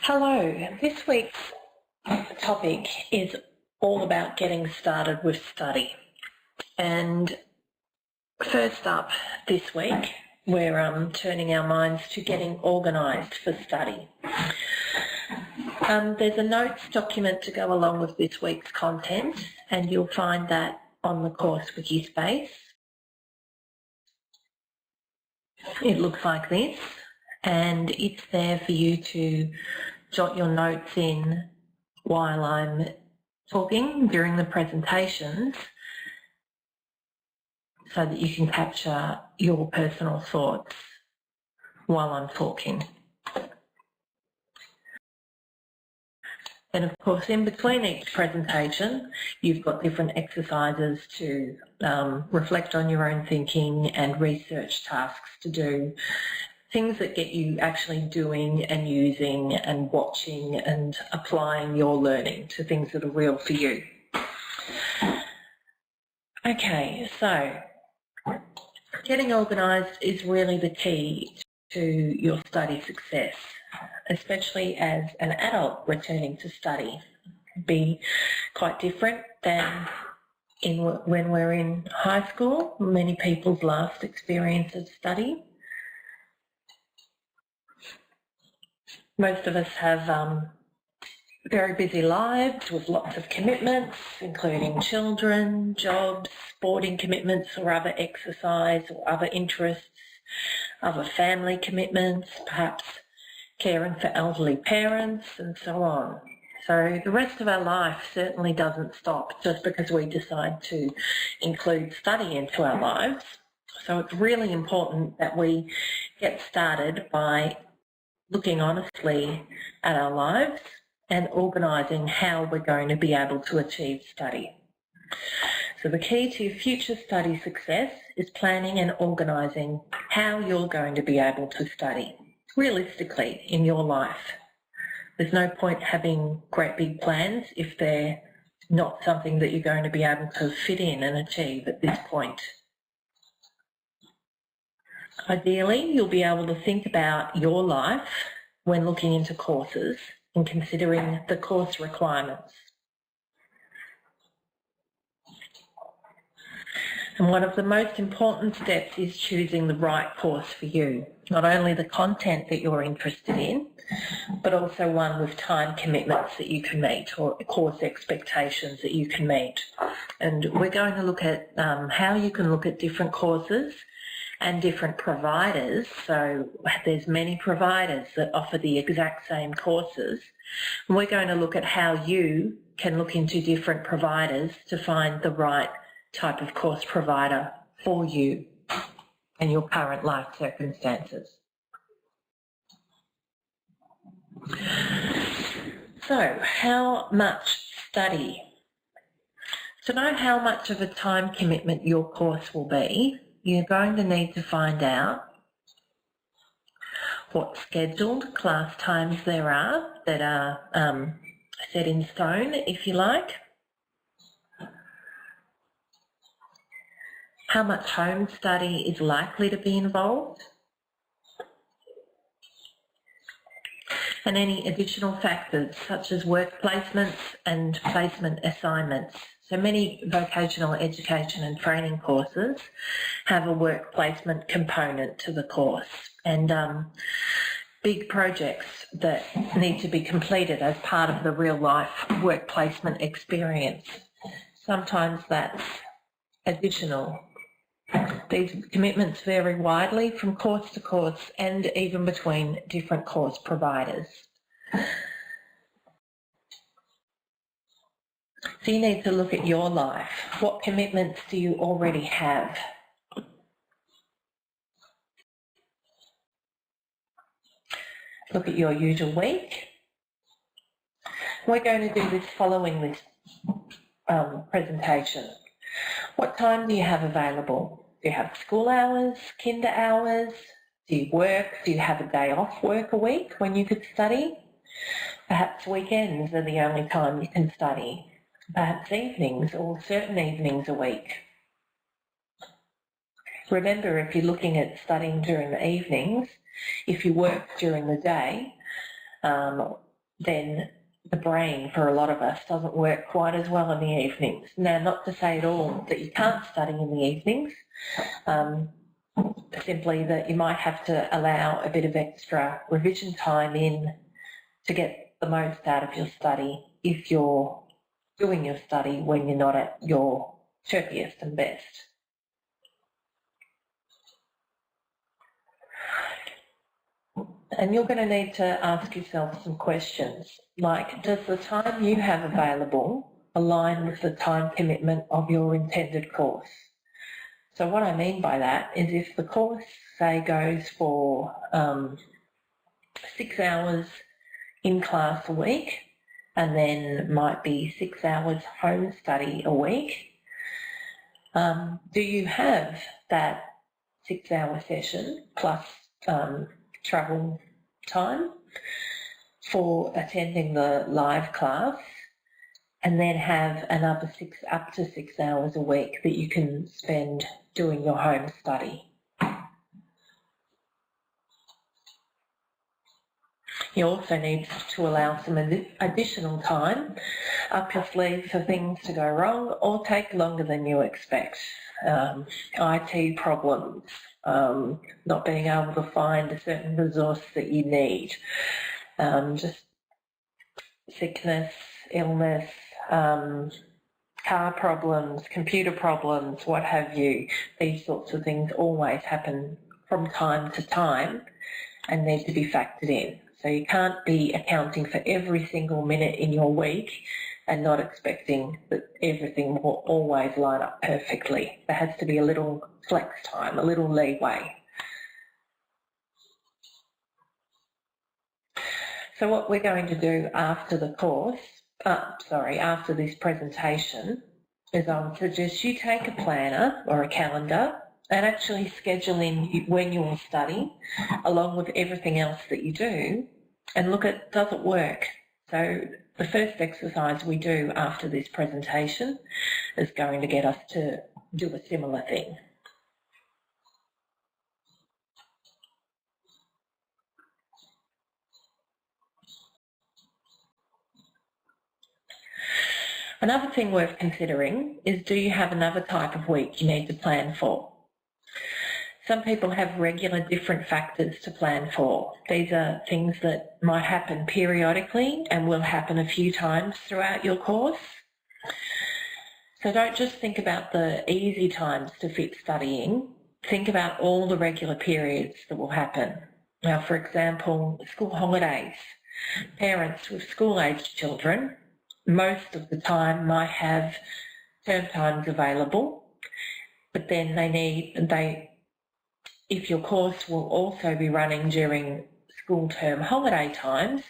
Hello, this week's topic is all about getting started with study. And first up this week, we're turning our minds to getting organised for study. There's a notes document to go along with this week's content, and you'll find that on the course wiki space. It looks like this, and it's there for you to jot your notes in while I'm talking during the presentations so that you can capture your personal thoughts while I'm talking. And of course, in between each presentation, you've got different exercises to reflect on your own thinking and research tasks to do, things that get you actually doing and using and watching and applying your learning to things that are real for you. Okay, so getting organised is really the key to your study success, especially as an adult returning to study. It can be quite different than when we're in high school, many people's last experience of study. Most of us have very busy lives with lots of commitments, including children, jobs, sporting commitments or other exercise or other interests, other family commitments, perhaps caring for elderly parents and so on. So the rest of our life certainly doesn't stop just because we decide to include study into our lives. So it's really important that we get started by looking honestly at our lives and organising how we're going to be able to achieve study. So the key to future study success is planning and organising how you're going to be able to study realistically in your life. There's no point having great big plans if they're not something that you're going to be able to fit in and achieve at this point. Ideally, you'll be able to think about your life when looking into courses and considering the course requirements. And one of the most important steps is choosing the right course for you. Not only the content that you're interested in, but also one with time commitments that you can meet or course expectations that you can meet. And we're going to look at how you can look at different courses and different providers. So there's many providers that offer the exact same courses. And we're going to look at how you can look into different providers to find the right type of course provider for you and your current life circumstances. So, how much study? To know how much of a time commitment your course will be, you're going to need to find out what scheduled class times there are that are set in stone, if you like. How much home study is likely to be involved. And any additional factors such as work placements and placement assignments. So many vocational education and training courses have a work placement component to the course, and big projects that need to be completed as part of the real life work placement experience. Sometimes that's additional. These commitments vary widely from course to course and even between different course providers. So you need to look at your life. What commitments do you already have? Look at your usual week. We're going to do this following this presentation. What time do you have available? Do you have school hours, kinder hours? Do you work? Do you have a day off work a week when you could study? Perhaps weekends are the only time you can study. Perhaps evenings or certain evenings a week. Remember, if you're looking at studying during the evenings, if you work during the day, then the brain, for a lot of us, doesn't work quite as well in the evenings. Now, not to say at all that you can't study in the evenings, simply that you might have to allow a bit of extra revision time in to get the most out of your study if you're doing your study when you're not at your chirpiest and best. And you're going to need to ask yourself some questions, like, does the time you have available align with the time commitment of your intended course? So what I mean by that is if the course, say, goes for 6 hours in class a week, and then might be 6 hours home study a week, do you have that 6-hour session plus travel time for attending the live class, and then have another up to 6 hours a week that you can spend doing your home study? You also need to allow some additional time up your sleeve for things to go wrong or take longer than you expect. IT problems, not being able to find a certain resource that you need, just sickness, illness, car problems, computer problems, what have you. These sorts of things always happen from time to time and need to be factored in. So you can't be accounting for every single minute in your week and not expecting that everything will always line up perfectly. There has to be a little flex time, a little leeway. So what we're going to do after the course, after this presentation, is I would suggest you take a planner or a calendar and actually schedule in when you will study, along with everything else that you do, and look at, does it work? So the first exercise we do after this presentation is going to get us to do a similar thing. Another thing worth considering is, do you have another type of week you need to plan for? Some people have regular different factors to plan for. These are things that might happen periodically and will happen a few times throughout your course. So don't just think about the easy times to fit studying. Think about all the regular periods that will happen. Now, for example, school holidays. Parents with school-aged children most of the time might have term times available, but then if your course will also be running during school term holiday times,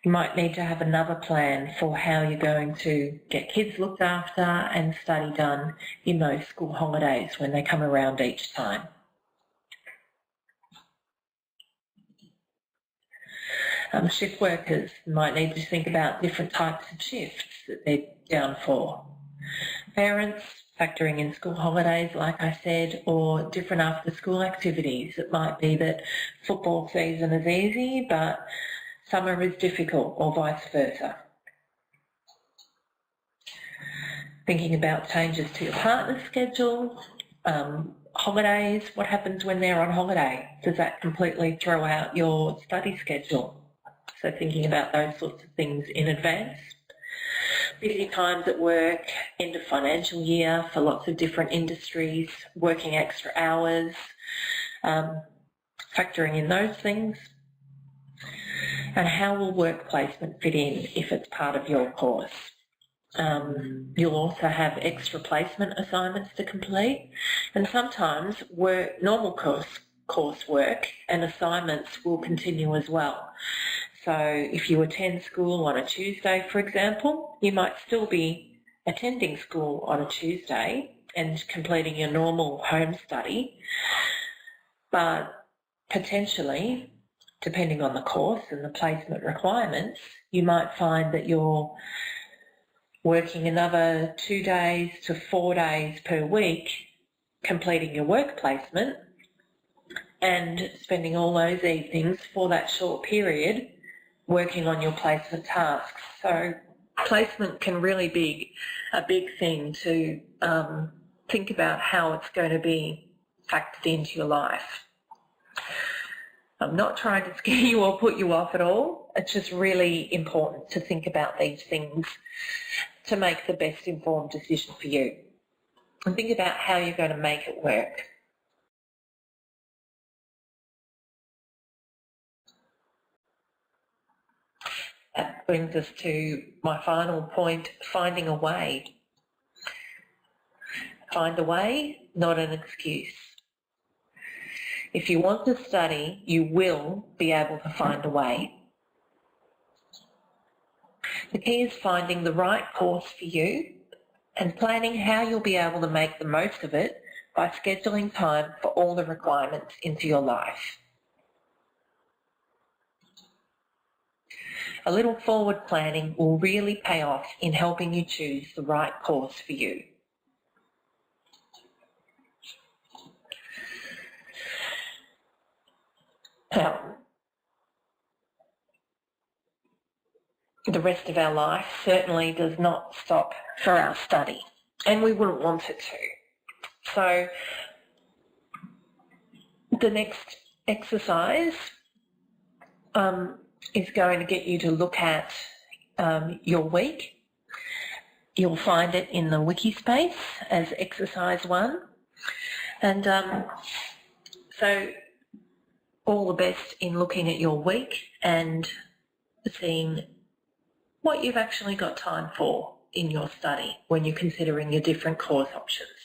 you might need to have another plan for how you're going to get kids looked after and study done in those school holidays when they come around each time. Shift workers might need to think about different types of shifts that they're down for. Parents, factoring in school holidays, like I said, or different after-school activities. It might be that football season is easy, but summer is difficult, or vice versa. Thinking about changes to your partner's schedule, holidays, what happens when they're on holiday? Does that completely throw out your study schedule? So thinking about those sorts of things in advance. Busy times at work, end of financial year for lots of different industries, working extra hours, factoring in those things. And how will work placement fit in if it's part of your course? You'll also have extra placement assignments to complete, and sometimes normal course work and assignments will continue as well. So if you attend school on a Tuesday, for example, you might still be attending school on a Tuesday and completing your normal home study, but potentially, depending on the course and the placement requirements, you might find that you're working another 2 days to 4 days per week completing your work placement and spending all those evenings for that short period working on your placement tasks. So placement can really be a big thing to think about how it's going to be factored into your life. I'm not trying to scare you or put you off at all. It's just really important to think about these things to make the best informed decision for you. And think about how you're going to make it work. That brings us to my final point, finding a way. Find a way, not an excuse. If you want to study, you will be able to find a way. The key is finding the right course for you and planning how you'll be able to make the most of it by scheduling time for all the requirements into your life. A little forward planning will really pay off in helping you choose the right course for you. Now, the rest of our life certainly does not stop for our study, and we wouldn't want it to. So the next exercise is going to get you to look at your week. You'll find it in the wiki space as exercise 1. And so all the best in looking at your week and seeing what you've actually got time for in your study when you're considering your different course options.